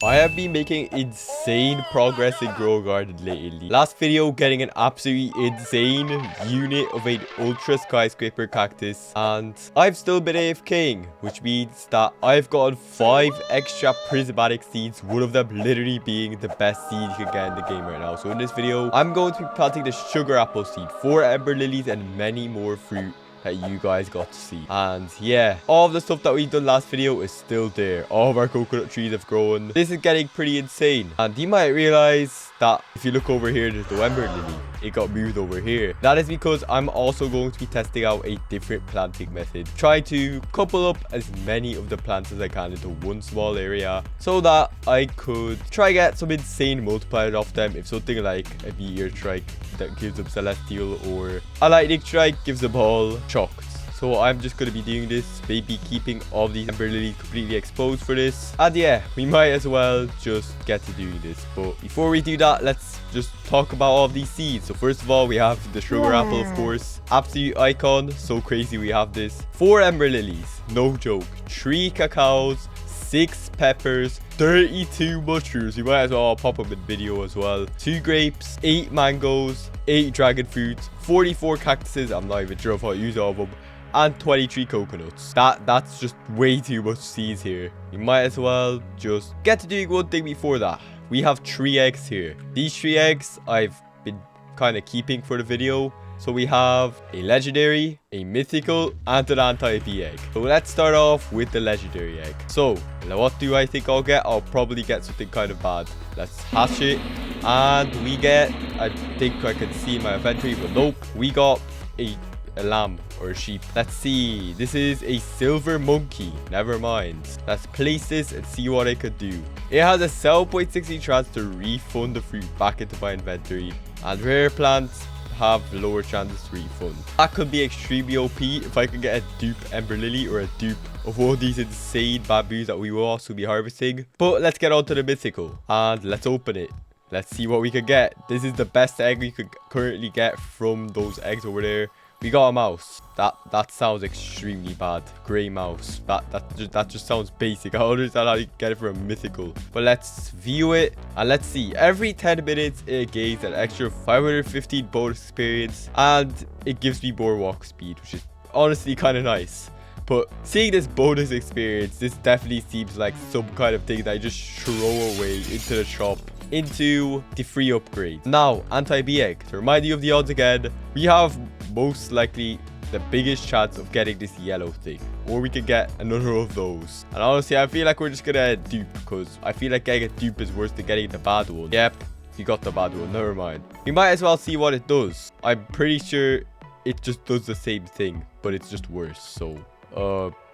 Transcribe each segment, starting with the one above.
I have been making insane progress in Grow Garden lately. Last video getting an absolutely insane unit of an ultra skyscraper cactus, and I've still been AFKing, which means that I've gotten 5 extra prismatic seeds, one of them literally being the best seed you can get in the game right now. So in this video, I'm going to be planting the sugar apple seed, 4 ember lilies, and many more fruit that you guys got to see. And yeah, all of the stuff that we've done last video is still there. All of our coconut trees have grown. This is getting pretty insane, and you might realize that if you look over here, there's the ember lily. It got moved over here. That is because I'm also going to be testing out a different planting method, trying to couple up as many of the plants as I can into one small area, so that I could try get some insane multipliers off them. If something like a meteor strike that gives them celestial, or a lightning strike gives them all shocked. So I'm just going to be doing this, maybe keeping all of these ember lilies completely exposed for this. And yeah, we might as well just get to doing this. But before we do that, let's just talk about all of these seeds. So first of all, we have the sugar apple, of course. Absolute icon. So crazy we have this. 4 ember lilies. No joke. 3 cacaos. 6 peppers. 32 mushrooms. We might as well pop them in video as well. 2 grapes. 8 mangoes. 8 dragon fruits. 44 cactuses. I'm not even sure if I'll use all of them. And 23 coconuts. That's just way too much seeds here. You might as well just get to doing one thing before that. We have 3 eggs here. These 3 eggs I've been kind of keeping for the video. So we have a legendary, a mythical, and an anti-bee egg. So let's start off with the legendary egg. So what do I think I'll get? I'll probably get something kind of bad. Let's hatch it. And we get, I think I can see in my inventory, but nope. We got a lamb or a sheep. Let's see. This is a silver monkey. Never mind. Let's place this and see what it could do. It has a 7.60 chance to refund the fruit back into my inventory, and rare plants have lower chances to refund. That could be extremely OP if I can get a dupe ember lily or a dupe of all these insane bamboos that we will also be harvesting. But let's get on to the mythical and let's open it. Let's see what we can get. This is the best egg we could currently get from those eggs over there. We got a mouse. That sounds extremely bad. Grey mouse. That just sounds basic. I don't understand how you get it from a mythical. But let's view it and let's see. Every 10 minutes it gains an extra 515 bonus experience, and it gives me more walk speed, which is honestly kind of nice. But seeing this bonus experience, this definitely seems like some kind of thing that I just throw away into the shop into the free upgrade. Now, anti-bee egg. To remind you of the odds again, we have most likely the biggest chance of getting this yellow thing, or we could get another of those. And honestly, I feel like we're just gonna dupe, because I feel like getting a dupe is worse than getting the bad one. Yep, you got the bad one. Never mind. We might as well see what it does. I'm pretty sure it just does the same thing, but it's just worse. So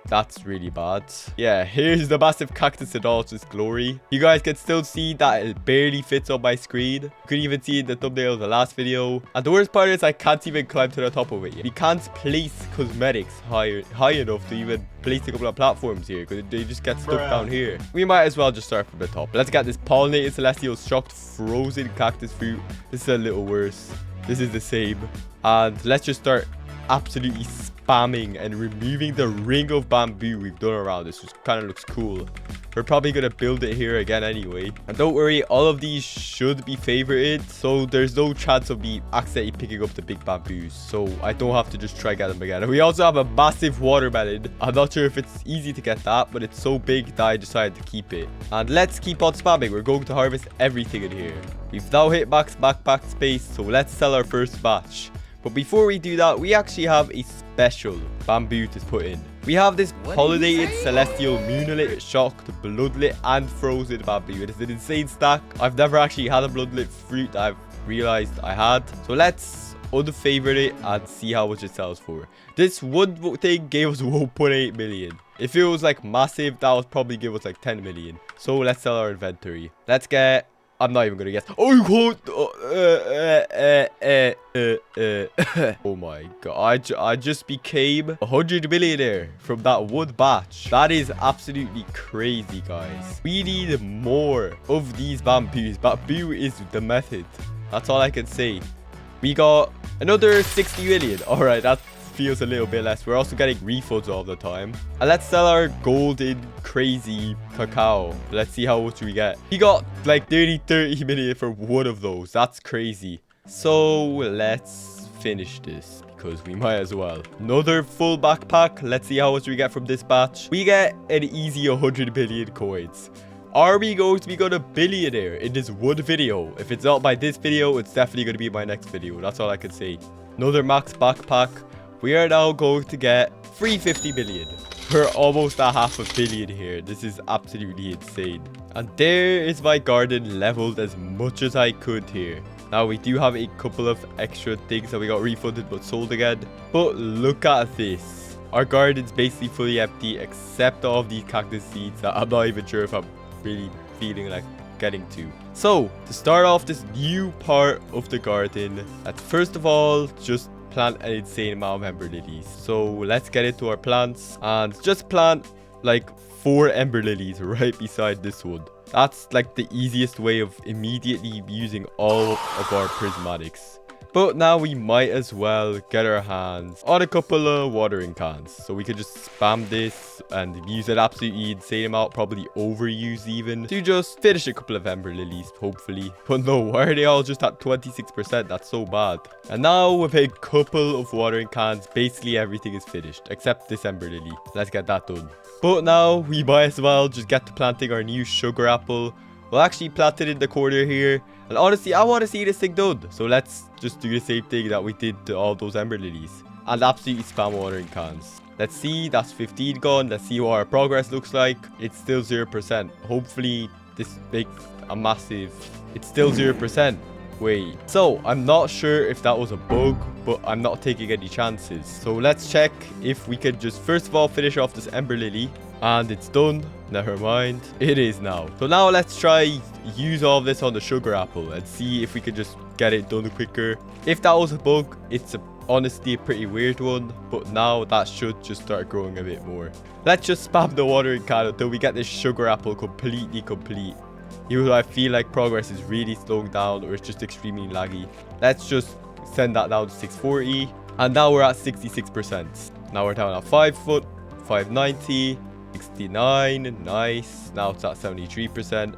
that's really bad. Yeah, here's the massive cactus in all its glory. You guys can still see that it barely fits on my screen. You could even see in the thumbnail of the last video. And the worst part is I can't even climb to the top of it. We can't place cosmetics high enough to even place a couple of platforms here, because they just get stuck down here. We might as well just start from the top. Let's get this pollinated celestial shocked frozen cactus fruit. This is a little worse. This is the same. And let's just start absolutely spamming and removing the ring of bamboo we've done around this, which kind of looks cool. We're probably gonna build it here again anyway. And don't worry, all of these should be favorited, so there's no chance of me accidentally picking up the big bamboos, so I don't have to just try get them again. And we also have a massive watermelon. I'm not sure if it's easy to get that, but it's so big that I decided to keep it. And let's keep on spamming. We're going to harvest everything in here. We've now hit max backpack space, so let's sell our first batch. But before we do that, we actually have a special bamboo to put in. We have this pollinated celestial moonlit, shocked, bloodlit, and frozen bamboo. It is an insane stack. I've never actually had a bloodlit fruit that I've realized I had. So let's unfavorite it and see how much it sells for. This one thing gave us 1.8 million. If it was like massive, that would probably give us like 10 million. So let's sell our inventory. Let's get... I'm not even gonna guess. Oh, you can't. Oh my god. I just became 100 millionaire from that one batch. That is absolutely crazy, guys. We need more of these bamboos. Bamboo is the method. That's all I can say. We got another 60 million. All right, that's feels a little bit less. We're also getting refunds all the time. And let's sell our golden crazy cacao. Let's see how much we get. We got like 30 million for one of those. That's crazy. So let's finish this because we might as well. Another full backpack. Let's see how much we get from this batch. We get an easy 100 billion coins. Are we going to become a billionaire in this one video? If it's not by this video, it's definitely going to be my next video. That's all I can say. Another max backpack. We are now going to get 350 million. We're almost at $500 million here. This is absolutely insane. And there is my garden leveled as much as I could here. Now, we do have a couple of extra things that we got refunded but sold again. But look at this. Our garden's basically fully empty except all of these cactus seeds that I'm not even sure if I'm really feeling like getting to. So, to start off this new part of the garden, let's first of all just plant an insane amount of ember lilies. So, let's get into our plants and just plant like 4 ember lilies right beside this one. That's like the easiest way of immediately using all of our prismatics. But now we might as well get our hands on a couple of watering cans. So we could just spam this and use an absolutely insane amount, probably overuse even, to just finish a couple of ember lilies, hopefully. But no, why are they all just at 26%? That's so bad. And now with a couple of watering cans, basically everything is finished, except this ember lily. Let's get that done. But now we might as well just get to planting our new sugar apple. We'll actually plant it in the corner here. And honestly, I want to see this thing done. So let's just do the same thing that we did to all those ember lilies. And absolutely spam watering cans. Let's see, that's 15 gone. Let's see what our progress looks like. It's still 0%. Hopefully this makes a massive... It's still 0%. Wait. So, I'm not sure if that was a bug, but I'm not taking any chances. So let's check if we can just first of all finish off this ember lily. And it's done. Never mind. It is now. So now let's try use all of this on the sugar apple and see if we can just get it done quicker. If that was a bug, it's honestly a pretty weird one. But now that should just start growing a bit more. Let's just spam the watering can until we get this sugar apple completely complete. Even though I feel like progress is really slowing down or it's just extremely laggy. Let's just send that down to 640. And now we're at 66%. Now we're down at 5 foot, 590. 69, nice. Now it's at 73%.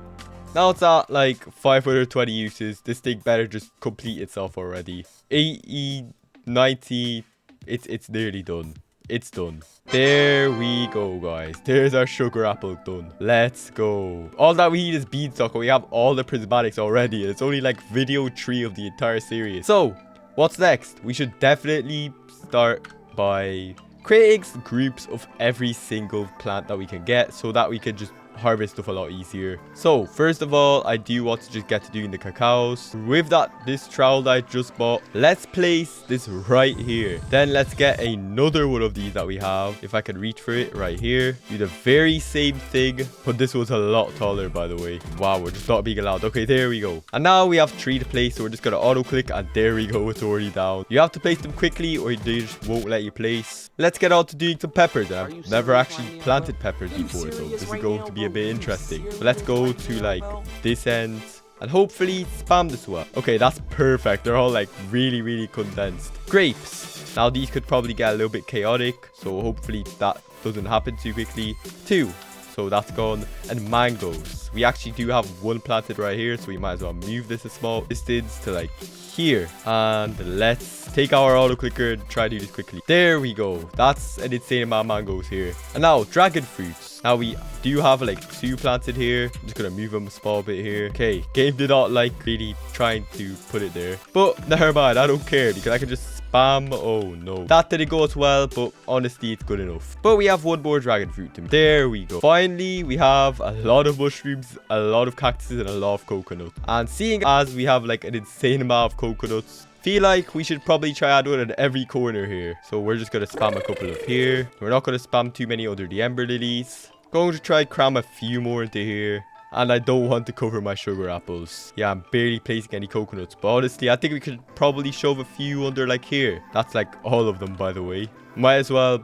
Now it's at like 520 uses. This thing better just complete itself already. 80, 90, it's nearly done. It's done. There we go, guys. There's our sugar apple done. Let's go. All that we need is beanstalk. We have all the prismatics already. It's only like video 3 of the entire series. So, what's next? We should definitely start by creating groups of every single plant that we can get so that we can just harvest stuff a lot easier. So first of all, I do want to just get to doing the cacaos. With that, this trowel that I just bought, let's place this right here. Then let's get another one of these that we have, if I can reach for it, right here. Do the very same thing, but this was a lot taller, by the way. Wow, we're just not being allowed. Okay, there we go. And now we have 3 to place, so we're just gonna auto click, and there we go, it's already down. You have to place them quickly or they just won't let you place. Let's get on to doing some peppers. I've never actually planted peppers before, so this is going to be a bit interesting. But let's go to like this end and hopefully spam this one. Okay, that's perfect. They're all like really condensed. Grapes. Now these could probably get a little bit chaotic, so hopefully that doesn't happen too quickly. 2. So that's gone. And mangoes. We actually do have 1 planted right here, so we might as well move this a small distance to like here. And let's take our auto clicker and try to do this quickly. There we go. That's an insane amount of mangoes here. And now dragon fruits. Now we do have like 2 planted here. I'm just gonna move them a small bit here. Okay, game did not like really trying to put it there, but never mind, I don't care because I can just spam. Oh no, that didn't go as well, but honestly it's good enough. But we have 1 more dragon fruit. There we go. Finally, we have a lot of mushrooms, a lot of cactuses, and a lot of coconuts. And seeing as we have like an insane amount of coconuts, feel like we should probably try add one at every corner here. So we're just gonna spam a couple of here. We're not gonna spam too many under the ember lilies. Going to try cram a few more into here. And I don't want to cover my sugar apples. Yeah, I'm barely placing any coconuts. But honestly, I think we could probably shove a few under like here. That's like all of them, by the way. Might as well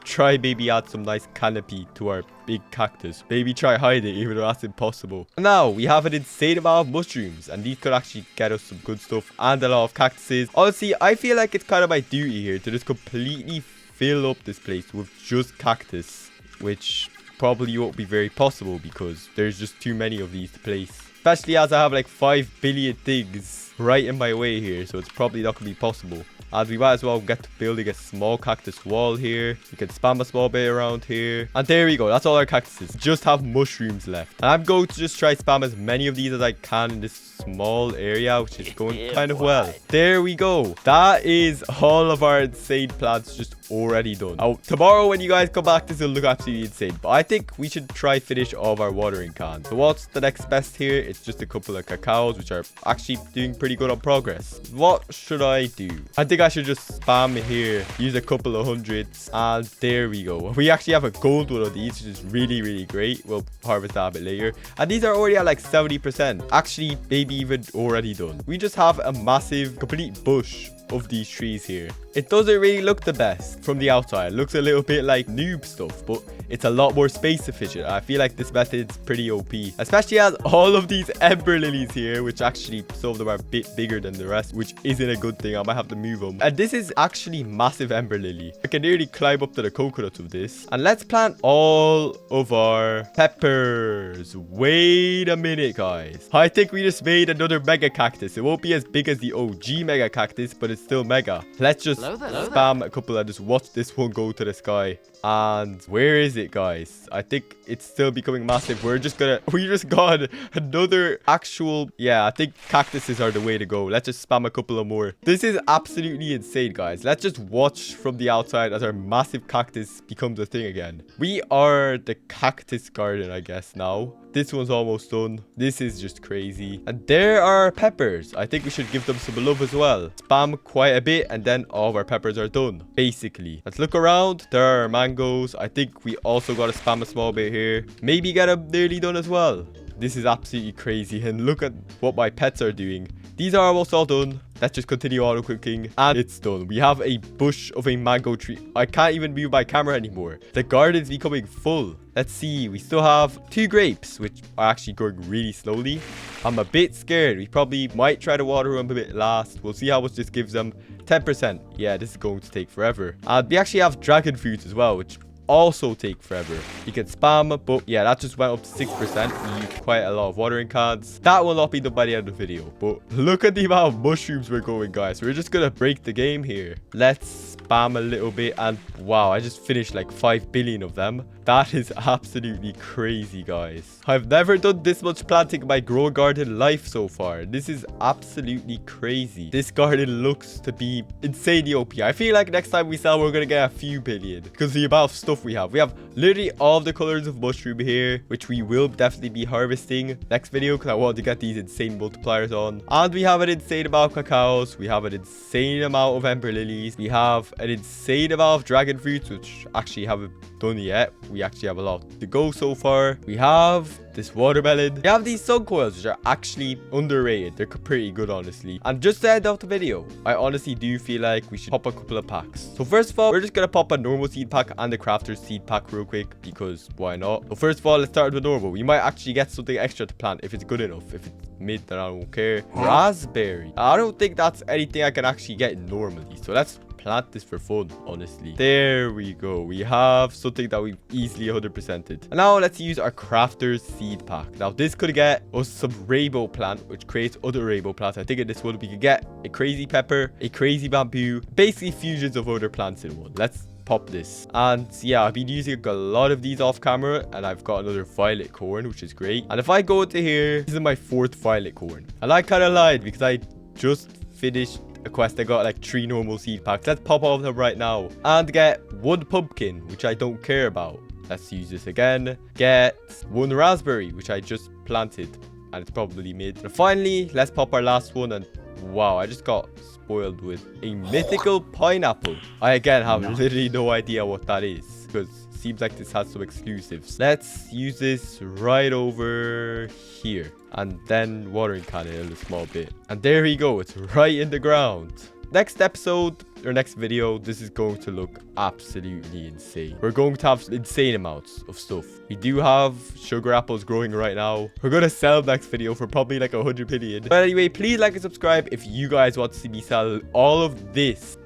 try maybe add some nice canopy to our big cactus. Maybe try hide it, even though that's impossible. Now, we have an insane amount of mushrooms, and these could actually get us some good stuff and a lot of cactuses. Honestly, I feel like it's kind of my duty here to just completely fill up this place with just cactus, which probably won't be very possible because there's just too many of these to place. Especially as I have like 5 billion things right in my way here, so it's probably not going to be possible. And we might as well get to building a small cactus wall here. We can spam a small bit around here. And there we go. That's all our cactuses. Just have mushrooms left. And I'm going to just try spam as many of these as I can in this small area, which is going kind of well. There we go. That is all of our insane plants just already done. Now, tomorrow when you guys come back, this will look absolutely insane. But I think we should try finish all of our watering cans. So what's the next best here? It's just a couple of cacaos, which are actually doing pretty good on progress. What should I do? I think I should just spam here, use a couple of hundreds, and there we go. We actually have a gold one of these, which is really great. We'll harvest that a bit later. And these are already at like 70%. Actually, maybe even already done. We just have a massive, complete bush of these trees here. It doesn't really look the best from the outside. It looks a little bit like noob stuff, but it's a lot more space efficient. I feel like this method's pretty OP, especially as all of these ember lilies here, which actually some of them are a bit bigger than the rest, which isn't a good thing. I might have to move them. And this is actually massive ember lily. I can nearly climb up to the coconuts of this. And let's plant all of our peppers. Wait a minute, guys. I think we just made another mega cactus. It won't be as big as the OG mega cactus, but it's still mega. Let's just spam a couple and just watch this one go to the sky. And where is it, guys? I think it's still becoming massive. We just got another actual, yeah, I think cactuses are the way to go. Let's just spam a couple of more. This is absolutely insane, guys. Let's just watch from the outside as our massive cactus becomes a thing again. We are the cactus garden, I guess, now. This one's almost done. This is just crazy. And there are peppers. I think we should give them some love as well. Spam quite a bit and then all of our peppers are done, basically. Let's look around. There are mangoes. I think we also got to spam a small bit here. Maybe get them nearly done as well. This is absolutely crazy. And look at what my pets are doing. These are almost all done. Let's just continue auto cooking and it's done. We have a bush of a mango tree. I can't even move my camera anymore. The garden's becoming full. Let's see. We still have 2 grapes, which are actually growing really slowly. I'm a bit scared. We probably might try to water them a bit last. We'll see how much this gives them. 10%. Yeah, this is going to take forever. And we actually have dragon fruits as well, which also take forever. You can spam, but yeah, that just went up to 6%. We used quite a lot of watering cans. That will not be done by the end of the video, but look at the amount of mushrooms we're going, guys. We're just gonna break the game here. Let's spam a little bit, and wow, I just finished like 5 billion of them. That is absolutely crazy, guys. I've never done this much planting in my grow garden life so far. This is absolutely crazy. This garden looks to be insanely OP. I feel like next time we sell, we're gonna get a few billion because the amount of stuff we have. We have literally all the colors of mushroom here, which we will definitely be harvesting next video because I want to get these insane multipliers on. And we have an insane amount of cacaos. We have an insane amount of ember lilies. We have an insane amount of dragon fruits, which actually haven't done yet. We actually have a lot to go so far. We have this watermelon. We have these sun coils, which are actually underrated. They're pretty good, honestly. And just to end off the video, I honestly do feel like we should pop a couple of packs. So first of all, we're just gonna pop a normal seed pack and the crafter's seed pack real quick because why not? So first of all, let's start with normal. We might actually get something extra to plant if it's good enough. If it's mid, then I don't care. Raspberry. I don't think that's anything I can actually get normally. So let's plant this for fun, honestly. There we go. We have something that we've easily 100%ed. And now let's use our crafter's seed pack. Now this could get us some rainbow plant, which creates other rainbow plants. I think in this one we could get a crazy pepper, a crazy bamboo, basically fusions of other plants in one. Let's pop this. And yeah, I've been using a lot of these off camera, and I've got another violet corn, which is great. And if I go into here, this is my 4th violet corn. And I kind of lied because I just finished a quest. I got like 3 normal seed packs. Let's pop all of them right now and get 1 pumpkin, which I don't care about. Let's use this again. Get 1 raspberry, which I just planted, and it's probably mid. And finally, let's pop our last one. And wow, I just got spoiled with a mythical pineapple. I again have literally no idea what that is because it seems like this has some exclusives. Let's use this right over here and then watering can it a small bit. And there we go. It's right in the ground. next episode or next video, this is going to look absolutely insane. We're going to have insane amounts of stuff. We do have sugar apples growing right now. We're going to sell next video for probably like 100 million. But anyway, please like and subscribe if you guys want to see me sell all of this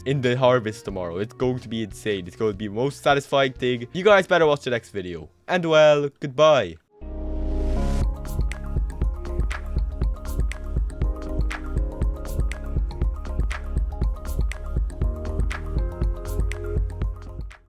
in the harvest tomorrow. It's going to be insane. It's going to be the most satisfying thing. You guys better watch the next video. And well, goodbye.